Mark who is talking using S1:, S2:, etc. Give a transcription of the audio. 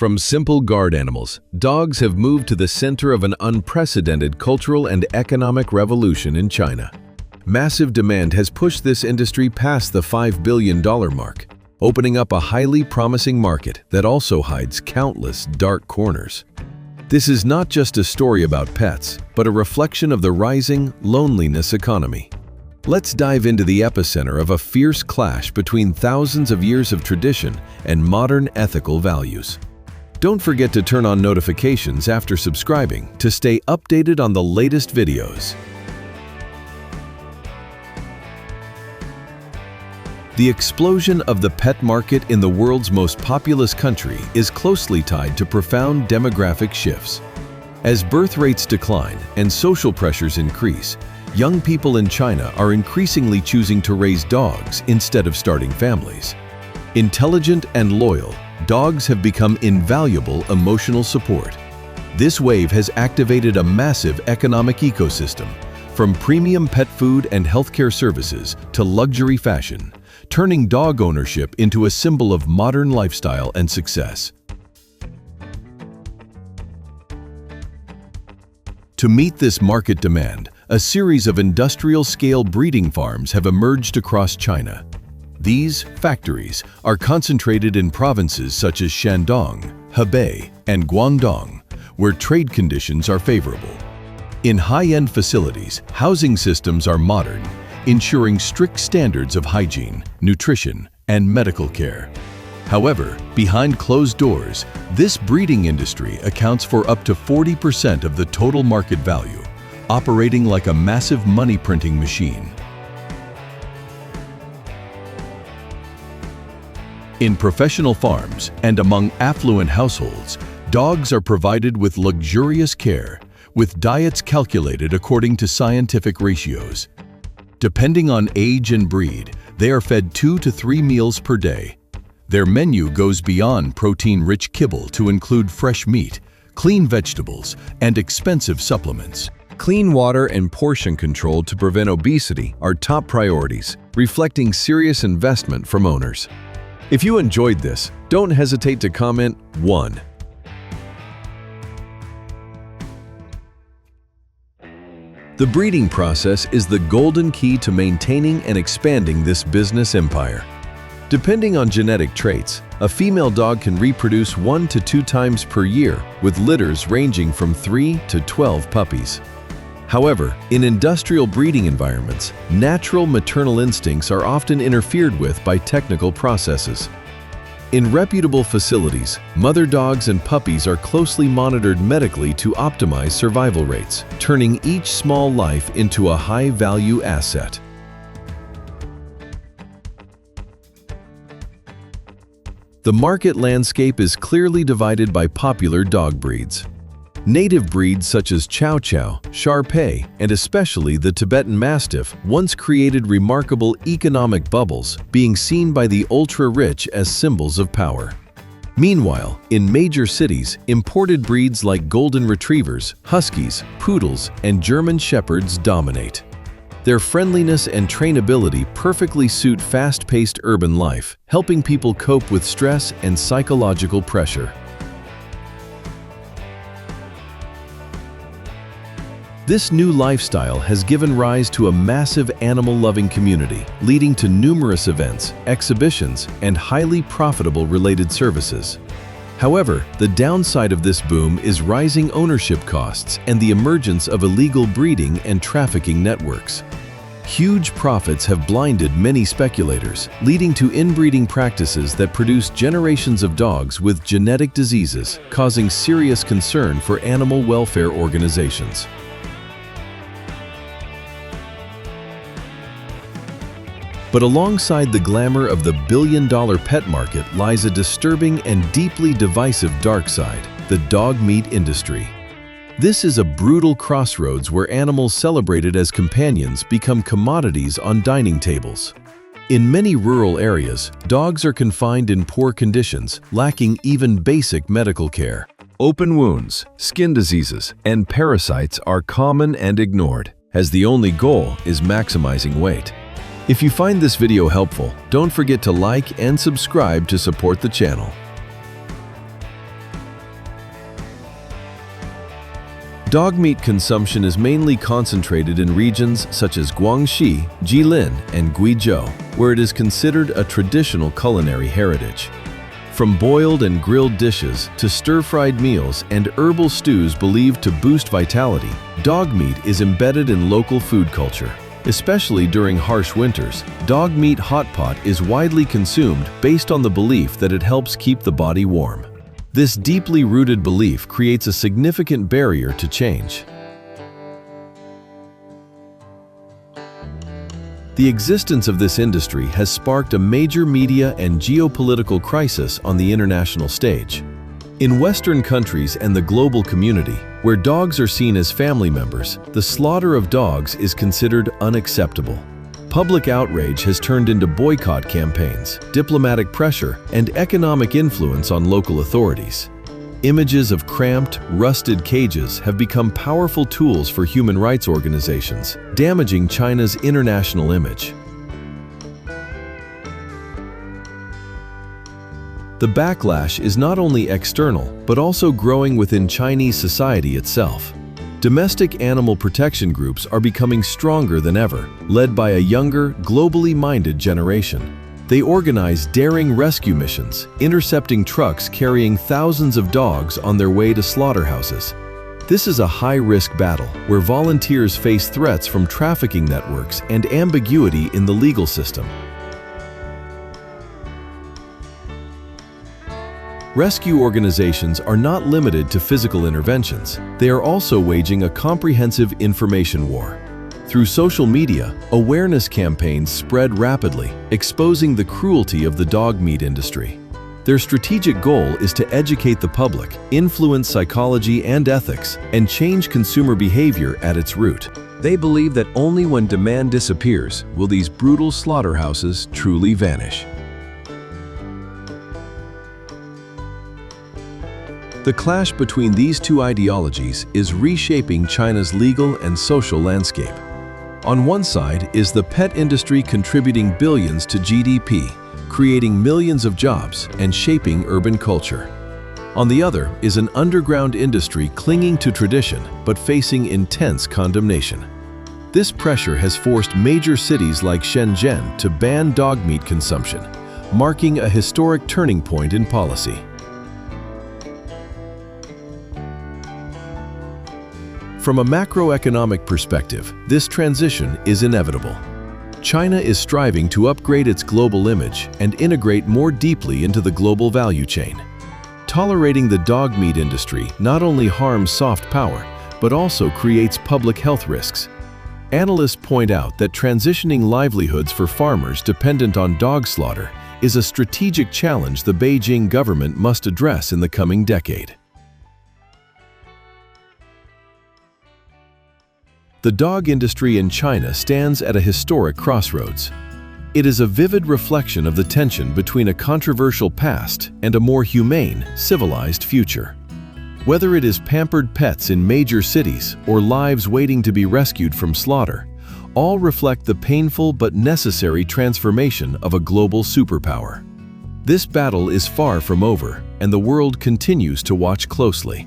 S1: From simple guard animals, dogs have moved to the center of an unprecedented cultural and economic revolution in China. Massive demand has pushed this industry past the $5 billion mark, opening up a highly promising market that also hides countless dark corners. This is not just a story about pets, but a reflection of the rising loneliness economy. Let's dive into the epicenter of a fierce clash between thousands of years of tradition and modern ethical values. Don't forget to turn on notifications after subscribing to stay updated on the latest videos. The explosion of the pet market in the world's most populous country is closely tied to profound demographic shifts. As birth rates decline and social pressures increase, young people in China are increasingly choosing to raise dogs instead of starting families. Intelligent and loyal, dogs have become invaluable emotional support. This wave has activated a massive economic ecosystem, from premium pet food and healthcare services to luxury fashion, turning dog ownership into a symbol of modern lifestyle and success. To meet this market demand, a series of industrial-scale breeding farms have emerged across China. These factories are concentrated in provinces such as Shandong, Hebei, and Guangdong, where trade conditions are favorable. In high-end facilities, housing systems are modern, ensuring strict standards of hygiene, nutrition, and medical care. However, behind closed doors, this breeding industry accounts for up to 40% of the total market value, operating like a massive money-printing machine. In professional farms and among affluent households, dogs are provided with luxurious care, with diets calculated according to scientific ratios. Depending on age and breed, they are fed 2 to 3 meals per day. Their menu goes beyond protein-rich kibble to include fresh meat, clean vegetables, and expensive supplements. Clean water and portion control to prevent obesity are top priorities, reflecting serious investment from owners. If you enjoyed this, don't hesitate to comment 1. The breeding process is the golden key to maintaining and expanding this business empire. Depending on genetic traits, a female dog can reproduce 1 to 2 times per year, with litters ranging from 3 to 12 puppies. However, in industrial breeding environments, natural maternal instincts are often interfered with by technical processes. In reputable facilities, mother dogs and puppies are closely monitored medically to optimize survival rates, turning each small life into a high-value asset. The market landscape is clearly divided by popular dog breeds. Native breeds such as Chow Chow, Shar Pei, and especially the Tibetan Mastiff once created remarkable economic bubbles, being seen by the ultra-rich as symbols of power. Meanwhile, in major cities, imported breeds like Golden Retrievers, Huskies, Poodles, and German Shepherds dominate. Their friendliness and trainability perfectly suit fast-paced urban life, helping people cope with stress and psychological pressure. This new lifestyle has given rise to a massive animal-loving community, leading to numerous events, exhibitions, and highly profitable related services. However, the downside of this boom is rising ownership costs and the emergence of illegal breeding and trafficking networks. Huge profits have blinded many speculators, leading to inbreeding practices that produce generations of dogs with genetic diseases, causing serious concern for animal welfare organizations. But alongside the glamour of the billion-dollar pet market lies a disturbing and deeply divisive dark side, the dog meat industry. This is a brutal crossroads where animals celebrated as companions become commodities on dining tables. In many rural areas, dogs are confined in poor conditions, lacking even basic medical care. Open wounds, skin diseases, and parasites are common and ignored, as the only goal is maximizing weight. If you find this video helpful, don't forget to like and subscribe to support the channel. Dog meat consumption is mainly concentrated in regions such as Guangxi, Jilin, and Guizhou, where it is considered a traditional culinary heritage. From boiled and grilled dishes to stir-fried meals and herbal stews believed to boost vitality, dog meat is embedded in local food culture. Especially during harsh winters, dog meat hot pot is widely consumed based on the belief that it helps keep the body warm. This deeply rooted belief creates a significant barrier to change. The existence of this industry has sparked a major media and geopolitical crisis on the international stage. In Western countries and the global community, where dogs are seen as family members, the slaughter of dogs is considered unacceptable. Public outrage has turned into boycott campaigns, diplomatic pressure, and economic influence on local authorities. Images of cramped, rusted cages have become powerful tools for human rights organizations, damaging China's international image. The backlash is not only external, but also growing within Chinese society itself. Domestic animal protection groups are becoming stronger than ever, led by a younger, globally minded generation. They organize daring rescue missions, intercepting trucks carrying thousands of dogs on their way to slaughterhouses. This is a high-risk battle where volunteers face threats from trafficking networks and ambiguity in the legal system. Rescue organizations are not limited to physical interventions. They are also waging a comprehensive information war. Through social media, awareness campaigns spread rapidly, exposing the cruelty of the dog meat industry. Their strategic goal is to educate the public, influence psychology and ethics, and change consumer behavior at its root. They believe that only when demand disappears will these brutal slaughterhouses truly vanish. The clash between these two ideologies is reshaping China's legal and social landscape. On one side is the pet industry contributing billions to GDP, creating millions of jobs and shaping urban culture. On the other is an underground industry clinging to tradition but facing intense condemnation. This pressure has forced major cities like Shenzhen to ban dog meat consumption, marking a historic turning point in policy. From a macroeconomic perspective, this transition is inevitable. China is striving to upgrade its global image and integrate more deeply into the global value chain. Tolerating the dog meat industry not only harms soft power, but also creates public health risks. Analysts point out that transitioning livelihoods for farmers dependent on dog slaughter is a strategic challenge the Beijing government must address in the coming decade. The dog industry in China stands at a historic crossroads. It is a vivid reflection of the tension between a controversial past and a more humane, civilized future. Whether it is pampered pets in major cities or lives waiting to be rescued from slaughter, all reflect the painful but necessary transformation of a global superpower. This battle is far from over, and the world continues to watch closely.